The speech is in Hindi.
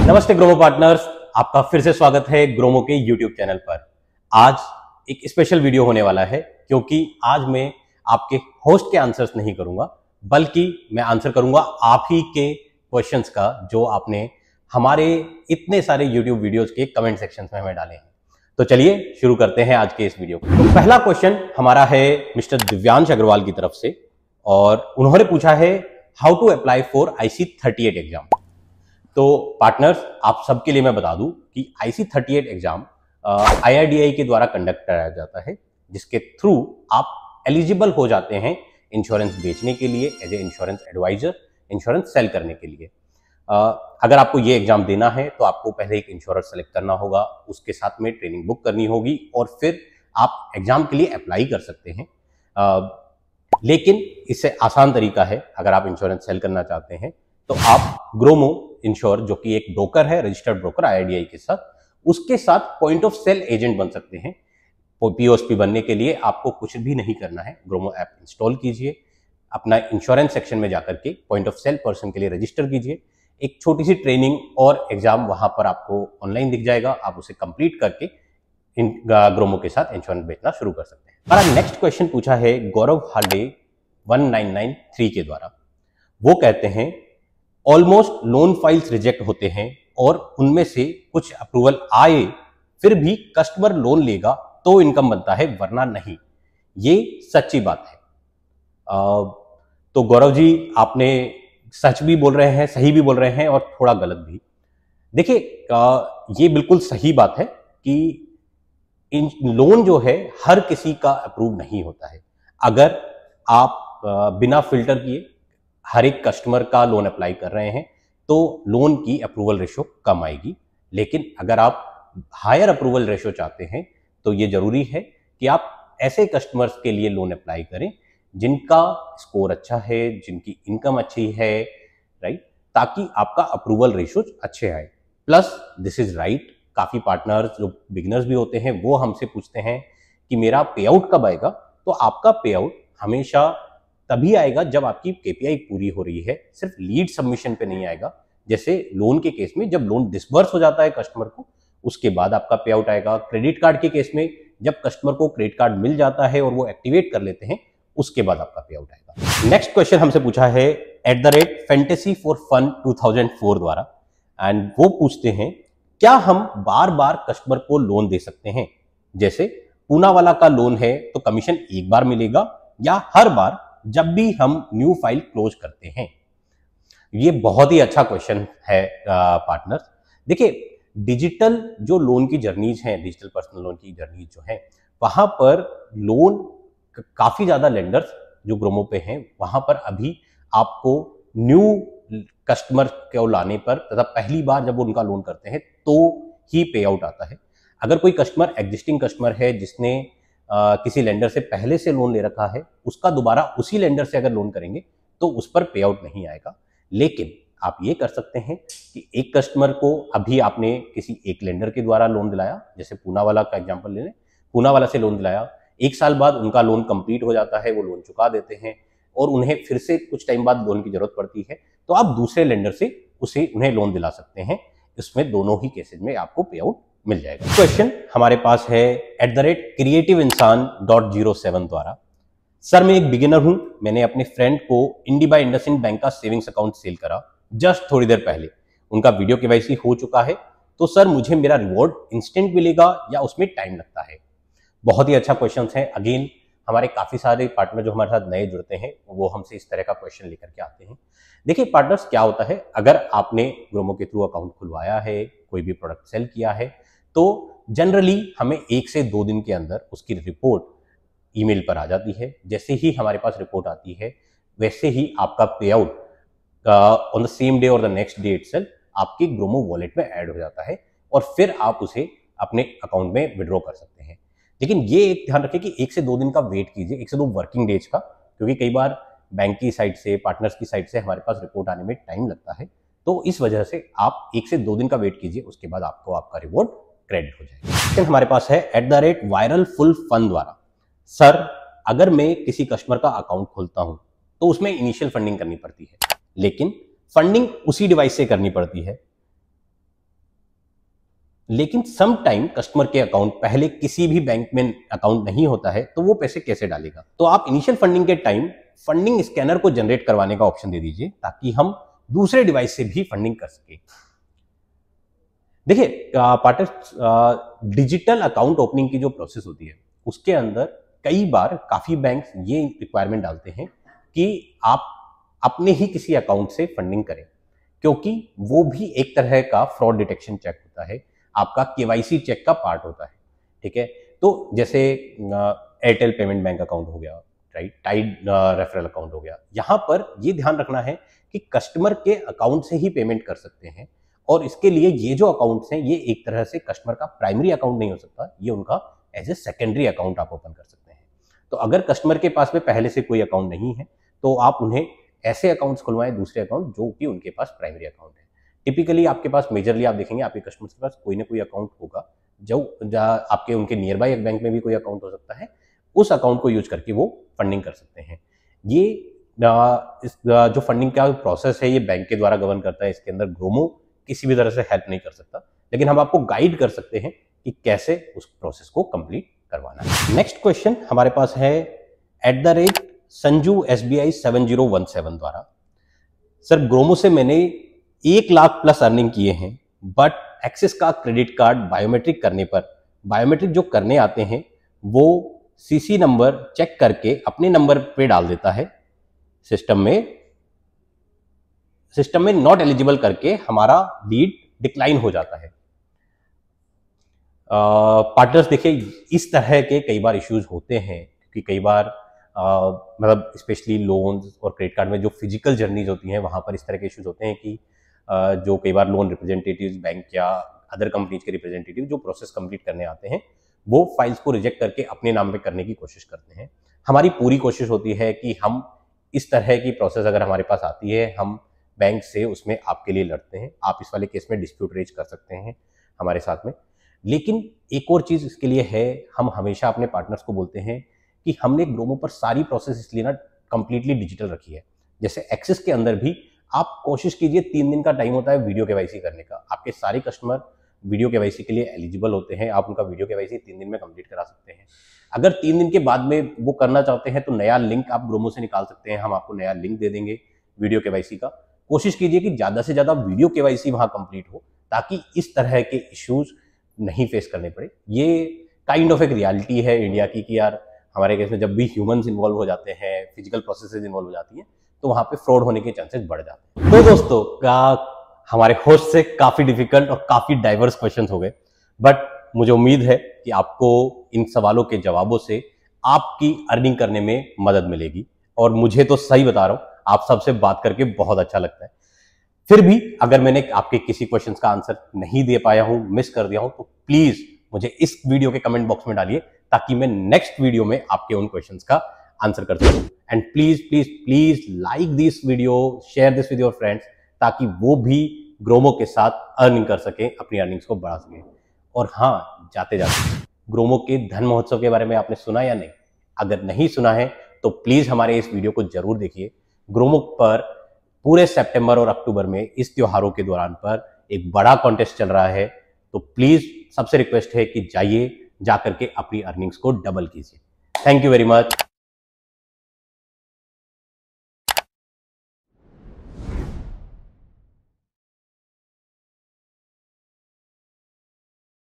नमस्ते ग्रोमो पार्टनर्स, आपका फिर से स्वागत है ग्रोमो के यूट्यूब चैनल पर। आज एक स्पेशल वीडियो होने वाला है क्योंकि आज मैं आपके होस्ट के आंसर्स नहीं करूंगा, बल्कि मैं आंसर करूंगा आप ही के क्वेश्चंस का जो आपने हमारे इतने सारे यूट्यूब वीडियोस के कमेंट सेक्शंस में हमें डाले हैं। तो चलिए शुरू करते हैं आज के इस वीडियो को। तो पहला क्वेश्चन हमारा है मिस्टर दिव्यांश अग्रवाल की तरफ से और उन्होंने पूछा है how to apply for IC38 exam. तो पार्टनर्स, आप सबके लिए मैं बता दूं कि IC38 एग्जाम IRDAI के द्वारा कंडक्ट कराया जाता है, जिसके थ्रू आप एलिजिबल हो जाते हैं इंश्योरेंस बेचने के लिए as a insurance advisor, insurance sale करने के लिए। अगर आपको ये एग्जाम देना है तो आपको पहले एक इंश्योरेंस सेलेक्ट करना होगा, उसके साथ में ट्रेनिंग बुक करनी होगी और फिर आप एग्जाम के लिए अप्लाई कर सकते हैं। लेकिन इससे आसान तरीका है, अगर आप इंश्योरेंस सेल करना चाहते हैं तो आप ग्रोमो इंश्योर, जो कि एक ब्रोकर है, रजिस्टर्ड ब्रोकर IRDAI के साथ, उसके साथ पॉइंट ऑफ सेल एजेंट बन सकते हैं। POSP बनने के लिए आपको कुछ भी नहीं करना है, ग्रोमो ऐप इंस्टॉल कीजिए, अपना इंश्योरेंस सेक्शन में जाकर के पॉइंट ऑफ सेल पर्सन के लिए रजिस्टर कीजिए, एक छोटी सी ट्रेनिंग और एग्जाम वहां पर आपको ऑनलाइन दिख जाएगा, आप उसे कंप्लीट करके ग्रोमो के साथ इंश्योरेंस बेचना शुरू कर सकते हैं। हमारा नेक्स्ट क्वेश्चन पूछा है गौरव हार्डे 1993 के द्वारा। वो कहते हैं ऑलमोस्ट लोन फाइल्स रिजेक्ट होते हैं और उनमें से कुछ अप्रूवल आए, फिर भी कस्टमर लोन लेगा तो इनकम बनता है वरना नहीं। ये सच्ची बात है। तो गौरव जी, आपने सच भी बोल रहे हैं, सही भी बोल रहे हैं और थोड़ा गलत भी। देखिए, ये बिल्कुल सही बात है कि लोन जो है हर किसी का अप्रूव नहीं होता है। अगर आप बिना फिल्टर किए हर एक कस्टमर का लोन अप्लाई कर रहे हैं तो लोन की अप्रूवल रेशो कम आएगी। लेकिन अगर आप हायर अप्रूवल रेशो चाहते हैं तो ये जरूरी है कि आप ऐसे कस्टमर्स के लिए लोन अप्लाई करें जिनका स्कोर अच्छा है, जिनकी इनकम अच्छी है, राइट, ताकि आपका अप्रूवल रेशो अच्छे आए। प्लस दिस इज राइट, काफी पार्टनर्स जो बिगिनर्स भी होते हैं वो हमसे पूछते हैं कि मेरा पे आउट कब आएगा। तो आपका पे आउट हमेशा तभी आएगा जब आपकी KPI पूरी हो रही है, सिर्फ लीड सबमिशन पे नहीं आएगा। जैसे लोन के केस में जब लोन डिसबर्स हो जाता है कस्टमर को, उसके बाद आपका पे आउट आएगा। क्रेडिट कार्ड के केस में जब कस्टमर को क्रेडिट कार्ड मिल जाता है और वो एक्टिवेट कर लेते हैं, उसके बाद आपका पे आउट आएगा। नेक्स्ट क्वेश्चन हमसे पूछा है @fantasy4fun 2004 द्वारा, एंड वो पूछते हैं क्या हम बार बार कस्टमर को लोन दे सकते हैं? जैसे पूना वाला का लोन है तो कमीशन एक बार मिलेगा या हर बार जब भी हम न्यू फाइल क्लोज करते हैं? ये बहुत ही अच्छा क्वेश्चन है पार्टनर्स। देखिए, डिजिटल जो लोन की जर्नीज हैं, डिजिटल पर्सनल लोन की जर्नीज जो है, वहां पर लोन काफी ज्यादा लेंडर्स जो ग्रोमो पे हैं, वहां पर अभी आपको न्यू कस्टमर को लाने पर तथा पहली बार जब वो उनका लोन करते हैं तो ही पे आउट आता है। अगर कोई कस्टमर एग्जिस्टिंग कस्टमर है जिसने किसी लेंडर से पहले से लोन ले रखा है, उसका दोबारा उसी लेंडर से अगर लोन करेंगे तो उस पर पे आउट नहीं आएगा। लेकिन आप ये कर सकते हैं कि एक कस्टमर को अभी आपने किसी एक लेंडर के द्वारा लोन दिलाया, जैसे पूना वाला का एग्जांपल ले लें, पूना वाला से लोन दिलाया, एक साल बाद उनका लोन कंप्लीट हो जाता है, वो लोन चुका देते हैं और उन्हें फिर से कुछ टाइम बाद लोन की जरूरत पड़ती है, तो आप दूसरे लेंडर से उन्हें लोन दिला सकते हैं। इसमें दोनों ही केसेज में आपको पे आउट मिल जाएगा। क्वेश्चन हमारे पास है @creativeinsan.07 द्वारा। सर, मैं एक बिगिनर हूं, मैंने अपने फ्रेंड को IndyBuy IndusInd बैंक का सेविंग्स अकाउंट सेल करा जस्ट थोड़ी देर पहले। उनका वीडियो KYC हो चुका है, तो सर मुझे मेरा रिवॉर्ड इंस्टेंट मिलेगा या उसमें टाइम लगता है? बहुत ही अच्छा क्वेश्चन है। अगेन, हमारे काफी सारे पार्टनर जो हमारे साथ नए जुड़ते हैं वो हमसे इस तरह का क्वेश्चन लेकर के आते हैं। देखिए पार्टनर्स, क्या होता है, अगर आपने ग्रोमो के थ्रू अकाउंट खुलवाया है, कोई भी प्रोडक्ट सेल किया है, तो जनरली हमें 1 से 2 दिन के अंदर उसकी रिपोर्ट ईमेल पर आ जाती है। जैसे ही हमारे पास रिपोर्ट आती है वैसे ही आपका पे out on the same day और द नेक्स्ट डे इटसेल्फ आपके ग्रोमो वॉलेट में ऐड हो जाता है और फिर आप उसे अपने अकाउंट में विड्रॉ कर सकते हैं। लेकिन ये एक ध्यान रखें कि 1 से 2 दिन का वेट कीजिए, 1 से 2 वर्किंग डेज का, क्योंकि कई बार बैंक की साइड से, पार्टनर्स की साइड से हमारे पास रिपोर्ट आने में टाइम लगता है। तो इस वजह से आप 1 से 2 दिन का वेट कीजिए, उसके बाद आपको आपका रिवॉर्ड क्रेडिट हो जाएगा। फिर हमारे पास है @viralfulfun द्वारा। सर, अगर मैं किसी कस्टमर का अकाउंट खोलता हूं तो उसमें इनिशियल फंडिंग करनी पड़ती है, लेकिन फंडिंग उसी डिवाइस से करनी पड़ती है। लेकिन सम टाइम कस्टमर के अकाउंट पहले किसी भी बैंक में अकाउंट नहीं होता है, तो वो पैसे कैसे डालेगा? तो आप इनिशियल फंडिंग के टाइम फंडिंग स्कैनर को जनरेट करवाने का ऑप्शन दे दीजिए, ताकि हम दूसरे डिवाइस से भी फंडिंग कर सके। देखिए पार्टनर्स, डिजिटल अकाउंट ओपनिंग की जो प्रोसेस होती है उसके अंदर कई बार काफी बैंक ये रिक्वायरमेंट डालते हैं कि आप अपने ही किसी अकाउंट से फंडिंग करें, क्योंकि वो भी एक तरह का फ्रॉड डिटेक्शन चेक होता है, आपका केवाईसी चेक का पार्ट होता है। ठीक है, तो जैसे एयरटेल पेमेंट बैंक अकाउंट हो गया, राइट, टाइड रेफरल अकाउंट हो गया, यहां पर ये ध्यान रखना है कि कस्टमर के अकाउंट से ही पेमेंट कर सकते हैं, और इसके लिए ये जो अकाउंट्स हैं ये एक तरह से कस्टमर का प्राइमरी अकाउंट नहीं हो सकता, ये उनका एज ए सेकेंडरी अकाउंट आप ओपन कर सकते हैं। तो अगर कस्टमर के पास में पहले से कोई अकाउंट नहीं है तो आप उन्हें ऐसे अकाउंट्स खुलवाएं, दूसरे अकाउंट जो कि उनके पास प्राइमरी अकाउंट है। टिपिकली आपके पास मेजरली आप देखेंगे आपके कस्टमर्स के पास कोई ना कोई अकाउंट होगा, जो आपके उनके नियर बाई एक बैंक में भी कोई अकाउंट हो सकता है, उस अकाउंट को यूज करके वो फंडिंग कर सकते हैं। ये जो फंडिंग का प्रोसेस है ये बैंक के द्वारा गवर्न करता है, इसके अंदर ग्रोमो किसी भी तरह से हेल्प नहीं कर सकता, लेकिन हम आपको गाइड कर सकते हैं कि कैसे उस प्रोसेस को कंप्लीट करवाना है। नेक्स्ट क्वेश्चन हमारे पास है @संजू SBI 7017 द्वारा। सर, ग्रोमो से मैंने 1 लाख प्लस अर्निंग किए हैं, बट एक्सिस का क्रेडिट कार्ड बायोमेट्रिक करने पर बायोमेट्रिक जो करने आते हैं वो CC नंबर चेक करके अपने नंबर पे डाल देता है, सिस्टम में नॉट एलिजिबल करके हमारा लीड डिक्लाइन हो जाता है। पार्टनर्स, देखिए इस तरह के कई बार इश्यूज होते हैं, क्योंकि कई बार मतलब स्पेशली लोन्स और क्रेडिट कार्ड में जो फिजिकल जर्नीज होती हैं वहां पर इस तरह के इश्यूज होते हैं कि जो कई बार लोन रिप्रेजेंटेटिव्स, बैंक या अदर कंपनीज के रिप्रेजेंटेटिव जो प्रोसेस कंप्लीट करने आते हैं वो फाइल्स को रिजेक्ट करके अपने नाम पे करने की कोशिश करते हैं। हमारी पूरी कोशिश होती है कि हम इस तरह की प्रोसेस अगर हमारे पास आती है, हम बैंक से उसमें आपके लिए लड़ते हैं। आप इस वाले केस में डिस्प्यूट रेज कर सकते हैं हमारे साथ में। लेकिन एक और चीज इसके लिए है, हम हमेशा अपने पार्टनर्स को बोलते हैं कि हमने ग्रोमो पर सारी प्रोसेस इसलिए ना कंप्लीटली डिजिटल रखी है। जैसे एक्सिस के अंदर भी आप कोशिश कीजिए, 3 दिन का टाइम होता है वीडियो केवाईसी करने का। आपके सारे कस्टमर वीडियो केवाईसी के लिए एलिजिबल होते हैं, आप उनका वीडियो केवाईसी 3 दिन में कंप्लीट करा सकते हैं। अगर 3 दिन के बाद में वो करना चाहते हैं तो नया लिंक आप ग्रोमो से निकाल सकते हैं, हम आपको नया लिंक दे देंगे वीडियो केवाईसी का। कोशिश कीजिए कि ज्यादा से ज्यादा वीडियो केवाईसी वहां कंप्लीट हो, ताकि इस तरह के इश्यूज नहीं फेस करने पड़े। ये काइंड ऑफ एक रियलिटी है इंडिया की कि यार हमारे केस में जब भी ह्यूमंस इन्वॉल्व हो जाते हैं, फिजिकल प्रोसेसेस इन्वॉल्व हो जाती हैं, तो वहां पे फ्रॉड होने के चांसेस बढ़ जाते हैं। तो दोस्तों, हमारे होस्ट से काफी डिफिकल्ट और काफी डाइवर्स क्वेश्चंस हो गए, बट मुझे उम्मीद है कि आपको इन सवालों के जवाबों से आपकी अर्निंग करने में मदद मिलेगी। और मुझे तो सही बता रहा हूं, आप सबसे बात करके बहुत अच्छा लगता है। फिर भी अगर मैंने आपके किसी क्वेश्चंस का आंसर नहीं दे पाया हूं, मिस कर दिया हूं, तो प्लीज मुझे इस वीडियो के कमेंट बॉक्स में डालिए, ताकि मैं नेक्स्ट वीडियो में आपके उन क्वेश्चंस का आंसर कर सकूं। And please please please like this video, share this with your friends, ताकि वो भी ग्रोमो के साथ अर्निंग कर सकें, अपनी अर्निंग्स को बढ़ा सकें। और हाँ, जाते जाते ग्रोमो के धन महोत्सव के बारे में आपने सुना या नहीं? अगर नहीं सुना है तो प्लीज हमारे इस वीडियो को जरूर देखिए। ग्रोमो पर पूरे सितंबर और अक्टूबर में इस त्योहारों के दौरान पर एक बड़ा कॉन्टेस्ट चल रहा है, तो प्लीज सबसे रिक्वेस्ट है कि जाइए, जाकर के अपनी अर्निंग्स को डबल कीजिए। Thank you very much.